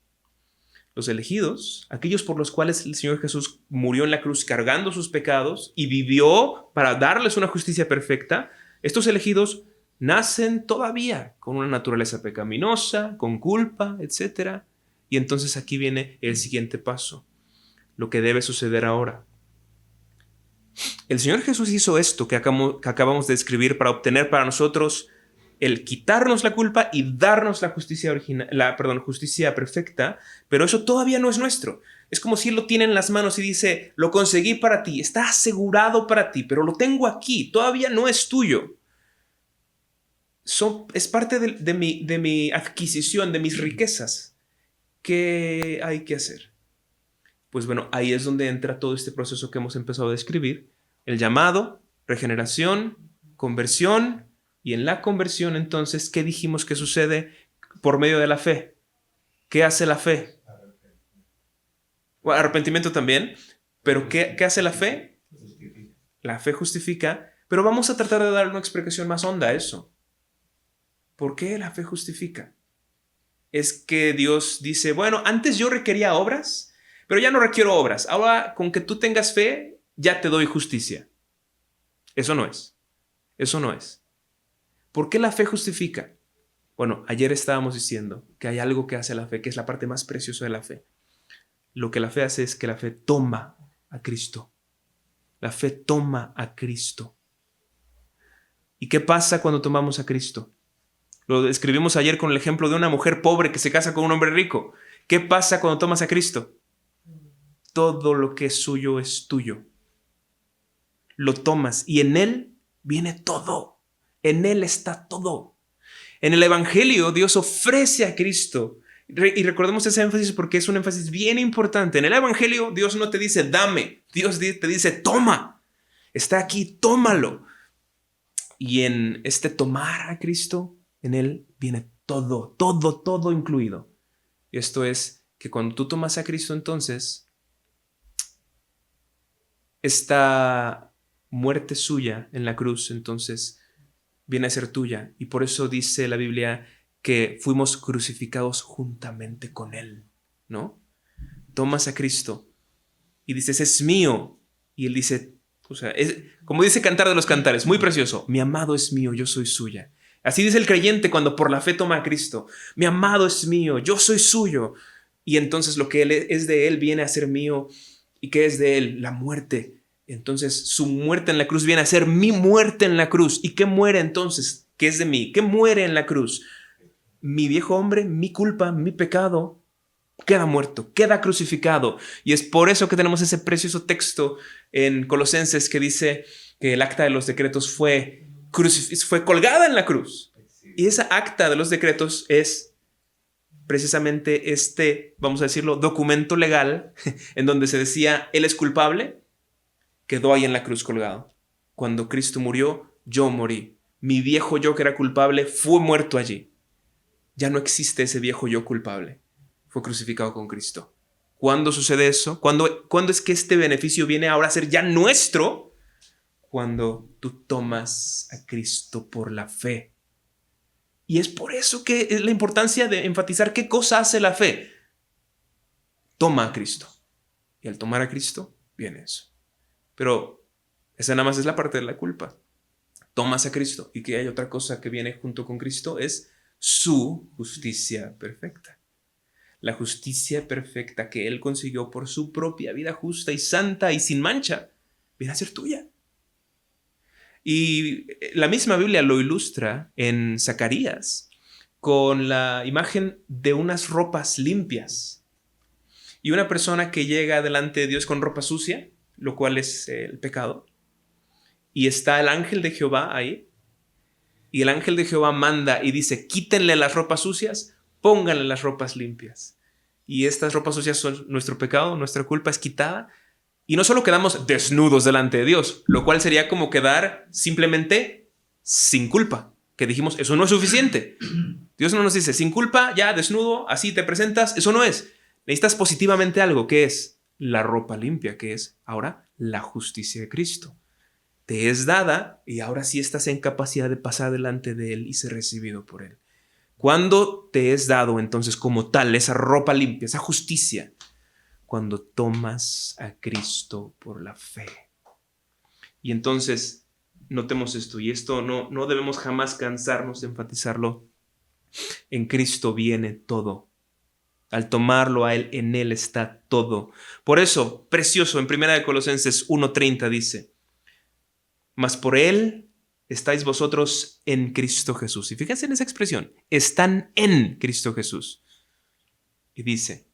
Los elegidos, aquellos por los cuales el Señor Jesús murió en la cruz cargando sus pecados y vivió para darles una justicia perfecta, estos elegidos nacen todavía con una naturaleza pecaminosa, con culpa, etc. Y entonces aquí viene el siguiente paso, lo que debe suceder ahora. El Señor Jesús hizo esto que acabamos de describir para obtener para nosotros el quitarnos la culpa y darnos la justicia justicia perfecta, pero eso todavía no es nuestro. Es como si Él lo tiene en las manos y dice, lo conseguí para ti, está asegurado para ti, pero lo tengo aquí, todavía no es tuyo. Es parte de mi adquisición, de mis riquezas. ¿Qué hay que hacer? Pues bueno, ahí es donde entra todo este proceso que hemos empezado a describir. El llamado, regeneración, conversión. Y en la conversión, entonces, ¿qué dijimos que sucede por medio de la fe? ¿Qué hace la fe? Bueno, arrepentimiento también. ¿Pero qué hace la fe? La fe justifica. Pero vamos a tratar de dar una explicación más honda a eso. ¿Por qué la fe justifica? Es que Dios dice, bueno, antes yo requería obras, pero ya no requiero obras. Ahora, con que tú tengas fe, ya te doy justicia. Eso no es. Eso no es. ¿Por qué la fe justifica? Bueno, ayer estábamos diciendo que hay algo que hace la fe, que es la parte más preciosa de la fe. Lo que la fe hace es que la fe toma a Cristo. La fe toma a Cristo. ¿Y qué pasa cuando tomamos a Cristo? Lo describimos ayer con el ejemplo de una mujer pobre que se casa con un hombre rico. ¿Qué pasa cuando tomas a Cristo? Todo lo que es suyo es tuyo. Lo tomas y en Él viene todo. En Él está todo. En el Evangelio Dios ofrece a Cristo. Y recordemos ese énfasis porque es un énfasis bien importante. En el Evangelio Dios no te dice dame. Dios te dice toma. Está aquí, tómalo. Y en este tomar a Cristo, en Él viene todo, todo, todo incluido. Y esto es que cuando tú tomas a Cristo, entonces, esta muerte suya en la cruz, entonces, viene a ser tuya. Y por eso dice la Biblia que fuimos crucificados juntamente con Él, ¿no? Tomas a Cristo y dices, es mío. Y Él dice, o sea, como dice Cantar de los Cantares, muy precioso, mi amado es mío, yo soy suya. Así dice el creyente cuando por la fe toma a Cristo. Mi amado es mío, yo soy suyo. Y entonces lo que es de Él viene a ser mío. ¿Y qué es de Él? La muerte. Entonces su muerte en la cruz viene a ser mi muerte en la cruz. ¿Y qué muere entonces? ¿Qué es de mí? ¿Qué muere en la cruz? Mi viejo hombre, mi culpa, mi pecado, queda muerto, queda crucificado. Y es por eso que tenemos ese precioso texto en Colosenses que dice que el acta de los decretos fue colgada en la cruz. Y esa acta de los decretos es precisamente vamos a decirlo, documento legal en donde se decía, él es culpable, quedó ahí en la cruz colgado. Cuando Cristo murió, yo morí. Mi viejo yo que era culpable fue muerto allí. Ya no existe ese viejo yo culpable. Fue crucificado con Cristo. ¿Cuándo sucede eso? ¿Cuándo es que este beneficio viene ahora a ser ya nuestro? Cuando tú tomas a Cristo por la fe. Y es por eso que es la importancia de enfatizar qué cosa hace la fe. Toma a Cristo. Y al tomar a Cristo, viene eso. Pero esa nada más es la parte de la culpa. Tomas a Cristo. Y que hay otra cosa que viene junto con Cristo, es su justicia perfecta. La justicia perfecta que Él consiguió por su propia vida justa y santa y sin mancha, viene a ser tuya. Y la misma Biblia lo ilustra en Zacarías con la imagen de unas ropas limpias. Y una persona que llega delante de Dios con ropa sucia, lo cual es el pecado, y está el ángel de Jehová ahí, y el ángel de Jehová manda y dice, quítenle las ropas sucias, pónganle las ropas limpias. Y estas ropas sucias son nuestro pecado, nuestra culpa es quitada. Y no solo quedamos desnudos delante de Dios, lo cual sería como quedar simplemente sin culpa. Que dijimos, eso no es suficiente. Dios no nos dice, sin culpa, ya desnudo, así te presentas. Eso no es. Necesitas positivamente algo, que es la ropa limpia, que es ahora la justicia de Cristo. Te es dada y ahora sí estás en capacidad de pasar delante de Él y ser recibido por Él. ¿Cuándo te es dado entonces como tal esa ropa limpia, esa justicia? Cuando tomas a Cristo por la fe. Y entonces, notemos esto, y esto no debemos jamás cansarnos de enfatizarlo. En Cristo viene todo. Al tomarlo a Él, en Él está todo. Por eso, precioso, en 1 Colosenses 1:30 dice, mas por Él estáis vosotros en Cristo Jesús. Y fíjense en esa expresión, están en Cristo Jesús. Y dice,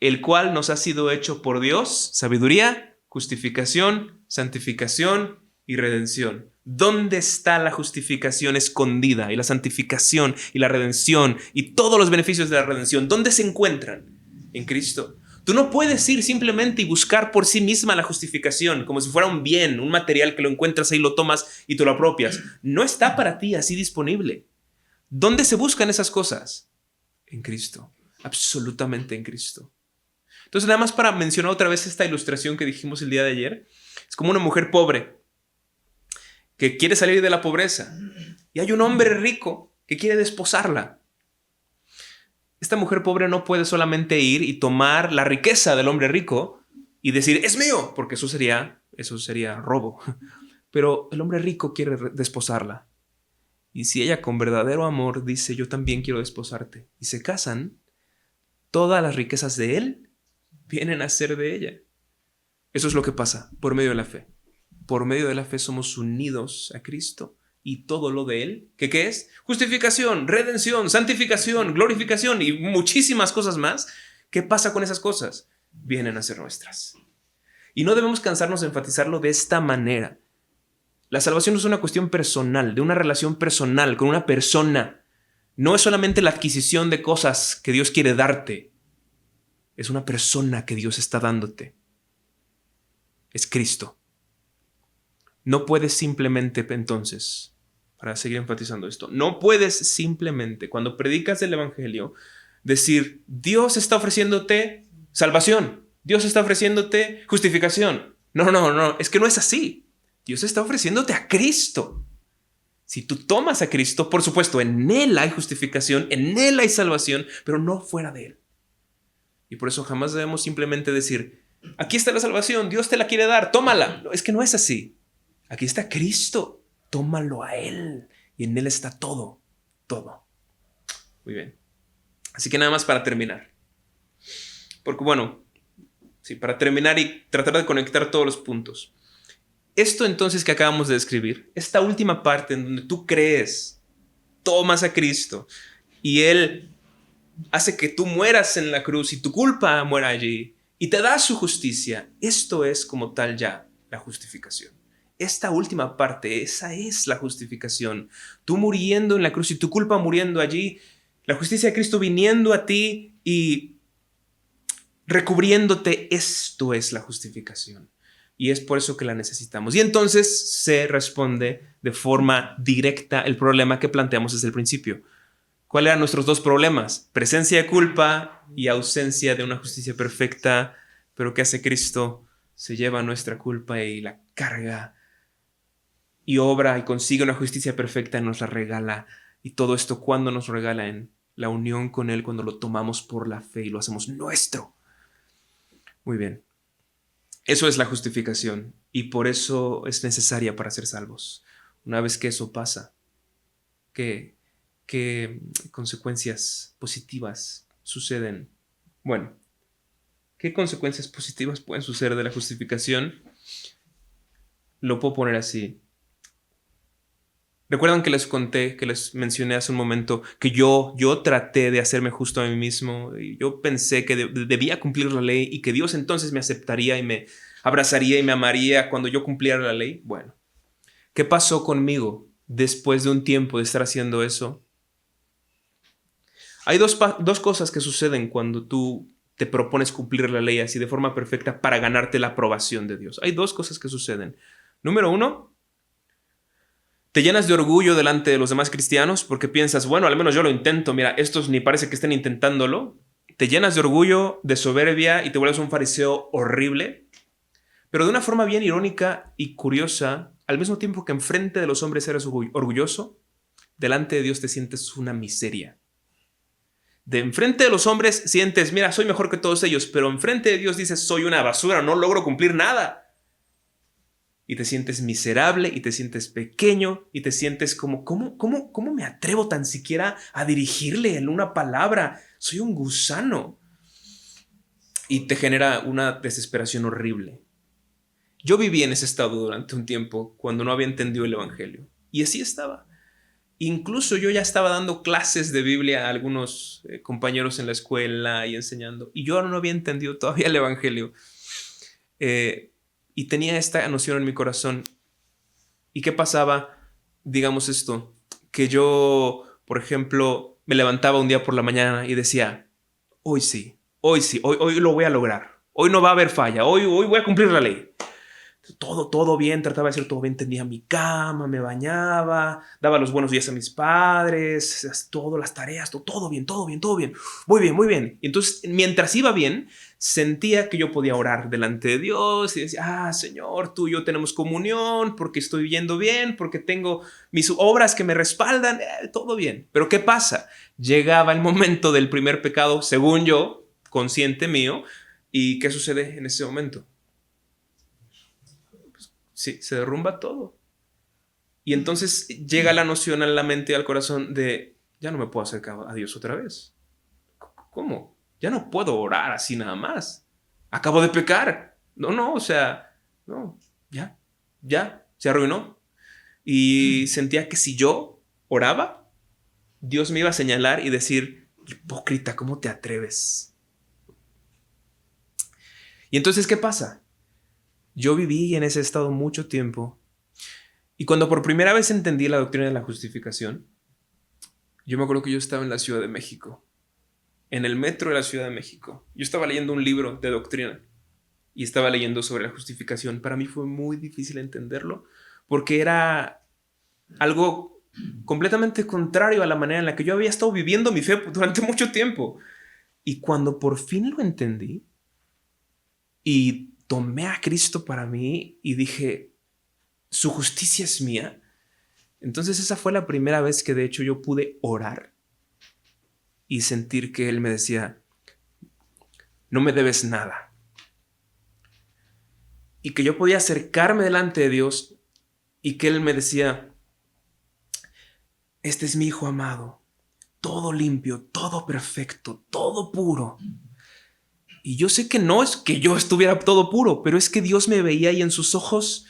el cual nos ha sido hecho por Dios, sabiduría, justificación, santificación y redención. ¿Dónde está la justificación escondida y la santificación y la redención y todos los beneficios de la redención? ¿Dónde se encuentran? En Cristo. Tú no puedes ir simplemente y buscar por sí misma la justificación, como si fuera un bien, un material que lo encuentras ahí, lo tomas y te lo apropias. No está para ti así disponible. ¿Dónde se buscan esas cosas? En Cristo. Absolutamente en Cristo. Entonces, nada más para mencionar otra vez esta ilustración que dijimos el día de ayer, es como una mujer pobre que quiere salir de la pobreza y hay un hombre rico que quiere desposarla. Esta mujer pobre no puede solamente ir y tomar la riqueza del hombre rico y decir, es mío, porque eso sería robo. Pero el hombre rico quiere desposarla. Y si ella con verdadero amor dice, yo también quiero desposarte, y se casan, todas las riquezas de él vienen a ser de ella. Eso es lo que pasa por medio de la fe. Por medio de la fe somos unidos a Cristo y todo lo de Él, ¿qué es? Justificación, redención, santificación, glorificación y muchísimas cosas más. ¿Qué pasa con esas cosas? Vienen a ser nuestras. Y no debemos cansarnos de enfatizarlo de esta manera. La salvación es una cuestión personal, de una relación personal con una persona. No es solamente la adquisición de cosas que Dios quiere darte. Es una persona que Dios está dándote. Es Cristo. No puedes simplemente, entonces, para seguir enfatizando esto, no puedes simplemente, cuando predicas el Evangelio, decir, Dios está ofreciéndote salvación, Dios está ofreciéndote justificación. No, es que no es así. Dios está ofreciéndote a Cristo. Si tú tomas a Cristo, por supuesto, en Él hay justificación, en Él hay salvación, pero no fuera de Él. Y por eso jamás debemos simplemente decir, aquí está la salvación, Dios te la quiere dar, tómala. No, es que no es así. Aquí está Cristo, tómalo a Él y en Él está todo, todo. Muy bien. Así que nada más para terminar. Porque bueno, sí, para terminar y tratar de conectar todos los puntos. Esto entonces que acabamos de describir, esta última parte en donde tú crees, tomas a Cristo y Él hace que tú mueras en la cruz y tu culpa muera allí y te da su justicia. Esto es como tal ya la justificación. Esta última parte, esa es la justificación. Tú muriendo en la cruz y tu culpa muriendo allí, la justicia de Cristo viniendo a ti y recubriéndote, esto es la justificación. Y es por eso que la necesitamos. Y entonces se responde de forma directa el problema que planteamos desde el principio. ¿Cuáles eran nuestros dos problemas? Presencia de culpa y ausencia de una justicia perfecta. Pero ¿qué hace Cristo? Se lleva nuestra culpa y la carga y obra y consigue una justicia perfecta y nos la regala. Y todo esto, ¿cuándo nos regala? En la unión con Él, cuando lo tomamos por la fe y lo hacemos nuestro. Muy bien. Eso es la justificación y por eso es necesaria para ser salvos. Una vez que eso pasa, ¿qué consecuencias positivas suceden? Bueno, ¿qué consecuencias positivas pueden suceder de la justificación? Lo puedo poner así. ¿Recuerdan que les conté, que les mencioné hace un momento, que yo traté de hacerme justo a mí mismo? Y yo pensé que debía cumplir la ley y que Dios entonces me aceptaría y me abrazaría y me amaría cuando yo cumpliera la ley. Bueno, ¿qué pasó conmigo después de un tiempo de estar haciendo eso? Hay dos cosas que suceden cuando tú te propones cumplir la ley así de forma perfecta para ganarte la aprobación de Dios. Hay dos cosas que suceden. Número uno, te llenas de orgullo delante de los demás cristianos porque piensas, bueno, al menos yo lo intento, mira, estos ni parece que estén intentándolo. Te llenas de orgullo, de soberbia y te vuelves un fariseo horrible, pero de una forma bien irónica y curiosa, al mismo tiempo que enfrente de los hombres eres orgulloso, delante de Dios te sientes una miseria. De enfrente de los hombres sientes, mira, soy mejor que todos ellos, pero enfrente de Dios dices, soy una basura, no logro cumplir nada. Y te sientes miserable y te sientes pequeño y te sientes como, ¿cómo me atrevo tan siquiera a dirigirle en una palabra? Soy un gusano. Y te genera una desesperación horrible. Yo viví en ese estado durante un tiempo cuando no había entendido el Evangelio. Y así estaba. Incluso yo ya estaba dando clases de Biblia a algunos compañeros en la escuela y enseñando. Y yo no había entendido todavía el Evangelio. Y tenía esta noción en mi corazón. ¿Y qué pasaba? Digamos esto, que yo, por ejemplo, me levantaba un día por la mañana y decía, hoy sí, hoy lo voy a lograr. Hoy no va a haber falla, hoy voy a cumplir la ley. Todo bien, trataba de hacer todo bien, tendía mi cama, me bañaba, daba los buenos días a mis padres, todo, las tareas, todo bien, muy bien. Y entonces, mientras iba bien, sentía que yo podía orar delante de Dios y decía, Señor, tú y yo tenemos comunión, porque estoy yendo bien, porque tengo mis obras que me respaldan, todo bien. Pero ¿qué pasa? Llegaba el momento del primer pecado, según yo, consciente mío, ¿y qué sucede en ese momento? Sí, se derrumba todo. Y entonces llega la noción a la mente y al corazón de, ya no me puedo acercar a Dios otra vez. ¿Cómo? Ya no puedo orar así nada más. Acabo de pecar. No, o sea, no, ya, se arruinó. Y sentía que si yo oraba, Dios me iba a señalar y decir, hipócrita, ¿cómo te atreves? Y entonces, ¿qué pasa? Yo viví en ese estado mucho tiempo. Y cuando por primera vez entendí la doctrina de la justificación, yo me acuerdo que yo estaba en la Ciudad de México, en el metro de la Ciudad de México. Yo estaba leyendo un libro de doctrina y estaba leyendo sobre la justificación. Para mí fue muy difícil entenderlo porque era algo completamente contrario a la manera en la que yo había estado viviendo mi fe durante mucho tiempo. Y cuando por fin lo entendí y tomé a Cristo para mí y dije, su justicia es mía. Entonces esa fue la primera vez que de hecho yo pude orar y sentir que Él me decía, no me debes nada. Y que yo podía acercarme delante de Dios y que Él me decía, este es mi Hijo amado, todo limpio, todo perfecto, todo puro. Y yo sé que no es que yo estuviera todo puro, pero es que Dios me veía y en sus ojos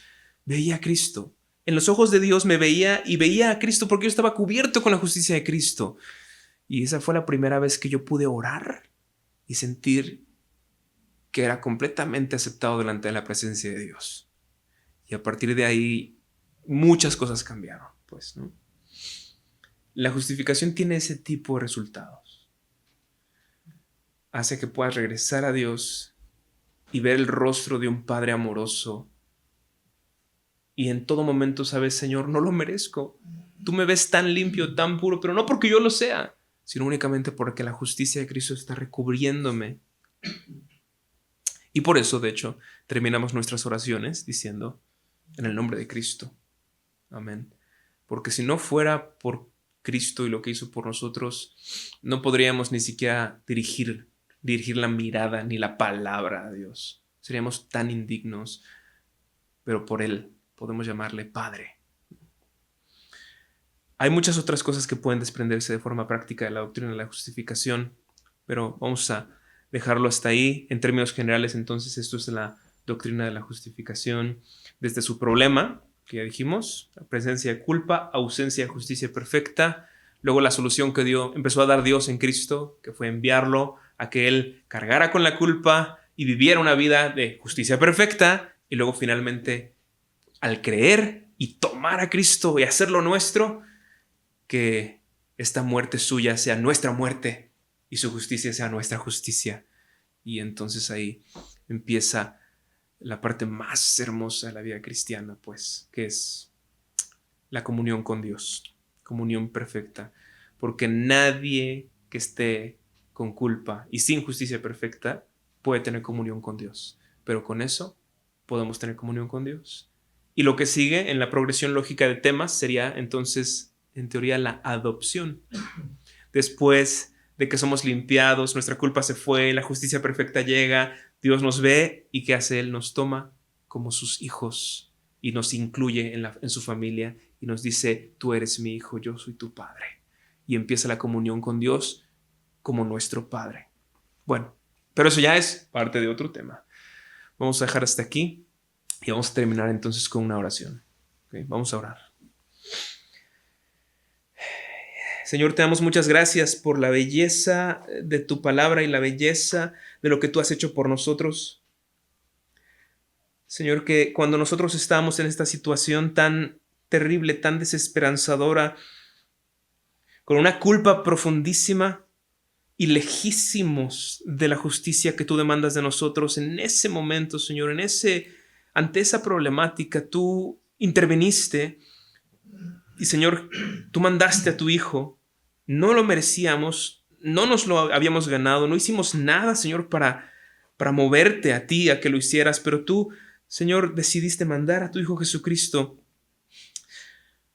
veía a Cristo. En los ojos de Dios me veía y veía a Cristo porque yo estaba cubierto con la justicia de Cristo. Y esa fue la primera vez que yo pude orar y sentir que era completamente aceptado delante de la presencia de Dios. Y a partir de ahí muchas cosas cambiaron, pues, ¿no? La justificación tiene ese tipo de resultados. Hace que puedas regresar a Dios y ver el rostro de un Padre amoroso Y en todo momento sabes, Señor, no lo merezco. Tú me ves tan limpio, tan puro, pero no porque yo lo sea, sino únicamente porque la justicia de Cristo está recubriéndome. Y por eso, de hecho, terminamos nuestras oraciones diciendo, en el nombre de Cristo. Amén. Porque si no fuera por Cristo y lo que hizo por nosotros, no podríamos ni siquiera dirigir la mirada ni la palabra a Dios. Seríamos tan indignos, pero por Él podemos llamarle Padre. Hay muchas otras cosas que pueden desprenderse de forma práctica de la doctrina de la justificación, pero vamos a dejarlo hasta ahí. En términos generales, entonces, esto es la doctrina de la justificación desde su problema, que ya dijimos, la presencia de culpa, ausencia de justicia perfecta, luego la solución que empezó a dar Dios en Cristo, que fue enviarlo a que Él cargara con la culpa y viviera una vida de justicia perfecta, y luego finalmente, al creer y tomar a Cristo y hacerlo nuestro, que esta muerte suya sea nuestra muerte y su justicia sea nuestra justicia. Y entonces ahí empieza la parte más hermosa de la vida cristiana, pues, que es la comunión con Dios, comunión perfecta, porque nadie que esté con culpa y sin justicia perfecta puede tener comunión con Dios, pero con eso podemos tener comunión con Dios. Y lo que sigue en la progresión lógica de temas sería entonces, en teoría, la adopción. Después de que somos limpiados, nuestra culpa se fue, la justicia perfecta llega, Dios nos ve y ¿qué hace Él? Nos toma como sus hijos y nos incluye en su familia y nos dice, tú eres mi hijo, yo soy tu padre. Y empieza la comunión con Dios como nuestro Padre. Bueno, pero eso ya es parte de otro tema. Vamos a dejar hasta aquí y vamos a terminar entonces con una oración. ¿Okay? Vamos a orar. Señor, te damos muchas gracias por la belleza de tu palabra y la belleza de lo que tú has hecho por nosotros. Señor, que cuando nosotros estamos en esta situación tan terrible, tan desesperanzadora, con una culpa profundísima y lejísimos de la justicia que tú demandas de nosotros, en ese momento, Señor, ante esa problemática, tú interviniste y, Señor, tú mandaste a tu Hijo. No lo merecíamos, no nos lo habíamos ganado, no hicimos nada, Señor, para moverte a ti, a que lo hicieras, pero tú, Señor, decidiste mandar a tu Hijo Jesucristo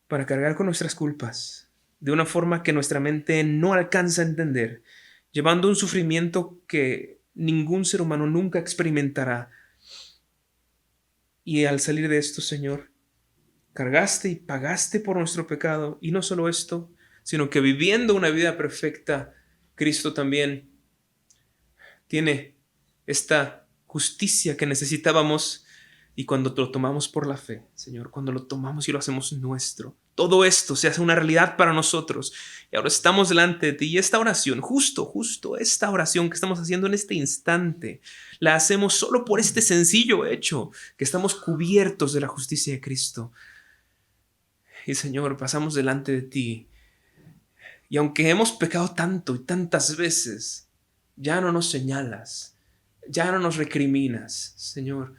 para cargar con nuestras culpas de una forma que nuestra mente no alcanza a entender, llevando un sufrimiento que ningún ser humano nunca experimentará. Y al salir de esto, Señor, cargaste y pagaste por nuestro pecado, y no solo esto, sino que viviendo una vida perfecta, Cristo también tiene esta justicia que necesitábamos. Y cuando lo tomamos por la fe, Señor, cuando lo tomamos y lo hacemos nuestro, todo esto se hace una realidad para nosotros. Y ahora estamos delante de ti. Y esta oración, justo esta oración que estamos haciendo en este instante, la hacemos solo por este sencillo hecho, que estamos cubiertos de la justicia de Cristo. Y Señor, pasamos delante de ti. Y aunque hemos pecado tanto y tantas veces, ya no nos señalas, ya no nos recriminas, Señor.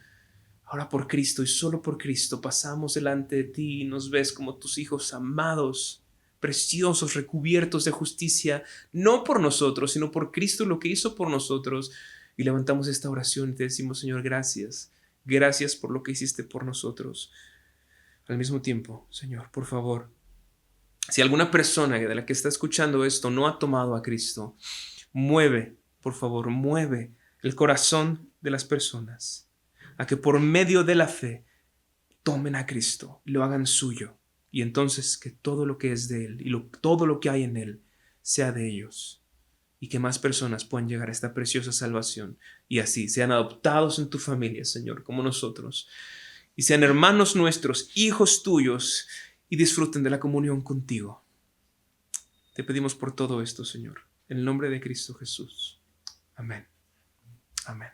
Ahora por Cristo y solo por Cristo pasamos delante de ti y nos ves como tus hijos amados, preciosos, recubiertos de justicia, no por nosotros, sino por Cristo, lo que hizo por nosotros. Y levantamos esta oración y te decimos, Señor, gracias. Gracias por lo que hiciste por nosotros. Al mismo tiempo, Señor, por favor, si alguna persona de la que está escuchando esto no ha tomado a Cristo, por favor, mueve el corazón de las personas a que por medio de la fe tomen a Cristo, lo hagan suyo, y entonces que todo lo que es de Él y todo lo que hay en Él sea de ellos, y que más personas puedan llegar a esta preciosa salvación y así sean adoptados en tu familia, Señor, como nosotros, y sean hermanos nuestros, hijos tuyos, y disfruten de la comunión contigo. Te pedimos por todo esto, Señor, en el nombre de Cristo Jesús. Amén. Amén.